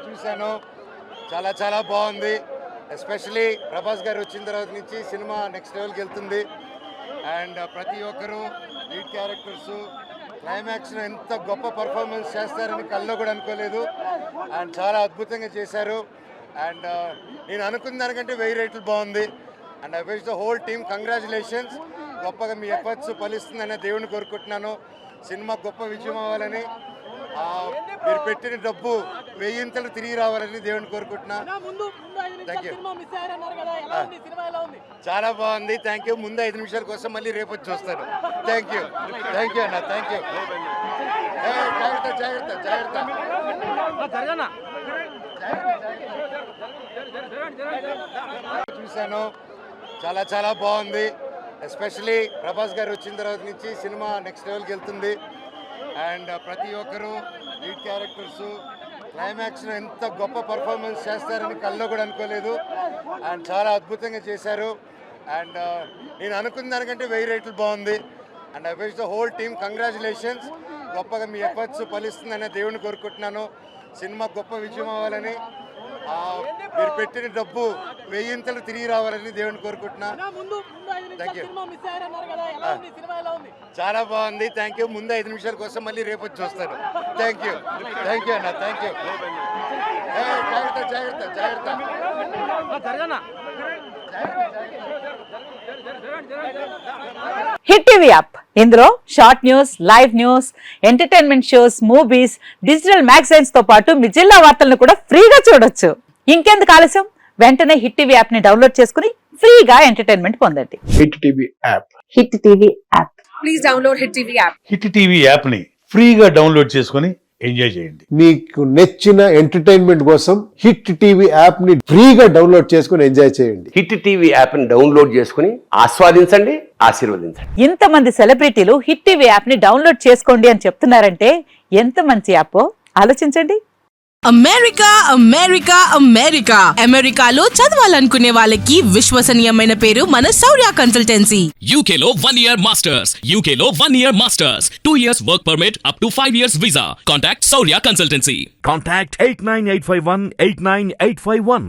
చూశాను, చాలా చాలా బాగుంది. ఎస్పెషలీ ప్రభాస్ గారు వచ్చిన తర్వాత నుంచి సినిమా నెక్స్ట్ లెవెల్కి వెళ్తుంది. అండ్ ప్రతి ఒక్కరూ లీడ్ క్యారెక్టర్స్ క్లైమాక్స్లో ఎంత గొప్ప పర్ఫార్మెన్స్ చేస్తారని కల్లో కూడా అనుకోలేదు. అండ్ చాలా అద్భుతంగా చేశారు. అండ్ నేను అనుకున్న దానికంటే 1000 రెట్లు బాగుంది. And I wish the whole team congratulations. గొప్పగా మీ ఎఫర్ట్స్ ఫలిస్తుందని దేవుని కోరుకుంటున్నాను. సినిమా గొప్ప విజయం అవ్వాలని, మీరు పెట్టిన డబ్బు 1000 తిరిగి రావాలని దేవుని కోరుకుంటున్నా. Thank you. చాలా బాగుంది. Thank you. ముందు 5 నిమిషాల కోసం మళ్ళీ రేపు వచ్చి చూస్తాను. థ్యాంక్ యూ అన్న. Thank you. జాగ్రత్త జాగ్రత్త జాగ్రత్త. చూశాను, చాలా చాలా బాగుంది. ఎస్పెషలీ ప్రభాస్ గారు వచ్చిన తర్వాత నుంచి సినిమా నెక్స్ట్ లెవెల్కి వెళ్తుంది. అండ్ ప్రతి ఒక్కరూ లీడ్ క్యారెక్టర్స్ క్లైమాక్స్లో ఎంత గొప్ప పర్ఫార్మెన్స్ చేస్తారని కల్లో కూడా అనుకోలేదు. అండ్ చాలా అద్భుతంగా చేశారు. అండ్ నేను అనుకున్న దానికంటే 1000 రెట్లు బాగుంది. And I wish the whole team congratulations. గొప్పగా మీ ఎఫర్ట్స్ ఫలిస్తుందని దేవుని కోరుకుంటున్నాను. సినిమా గొప్ప విజయం అవ్వాలని, మీరు పెట్టిన డబ్బు 1000 తిరిగి రావాలని దేవుని కోరుకుంటున్నా. Thank you. చాలా బాగుంది. Thank you. ముందు 5 నిమిషాల కోసం మళ్ళీ రేపు వచ్చి చూస్తాను. థ్యాంక్ యూ అన్న. Thank you. జాగ్రత్త జాగ్రత్త జాగ్రత్త. హిట్ టీవీ యాప్, ఇందులో short news, live news, entertainment shows, movies, digital magazines తో పాటు మీ జిల్లా వార్తలను కూడా ఫ్రీగా చూడొచ్చు. ఇంకెందుకు ఆలస్యం, వెంటనే హిట్ టీవీ యాప్ ని డౌన్లోడ్ చేసుకుని ఫ్రీగా ఎంటర్టైన్మెంట్ పొందండి. Hit TV app. Hit TV app. Please download hit TV app. Hit TV app ని ఫ్రీగా డౌన్లోడ్ చేసుకుని ఎంజాయ్ చేయండి. మీకు నచ్చిన ఎంటర్టైన్మెంట్ కోసం హిట్ టీవీ యాప్ ని ఫ్రీగా డౌన్లోడ్ చేసుకుని ఎంజాయ్ చేయండి. హిట్ టీవీ యాప్ ని డౌన్లోడ్ చేసుకుని ఆస్వాదించండి, ఆశీర్వదించండి. ఇంతమంది సెలబ్రిటీలు హిట్ టీవీ యాప్ ని డౌన్లోడ్ చేసుకోండి అని చెప్తున్నారంటే ఎంత మంచి యాప్ ఆలోచించండి. అమెరికా అమెరికా అమెరికా అమెరికాలో చదవాలనుకునే వాళ్ళకి విశ్వసనీయమైన పేరు మన శౌర్య కన్సల్టెన్సీ. UK లో 1 year masters. UK లో 1 year masters. 2 years work permit up to 5 years visa. Contact Saurya Consultancy. Contact 89851 89851.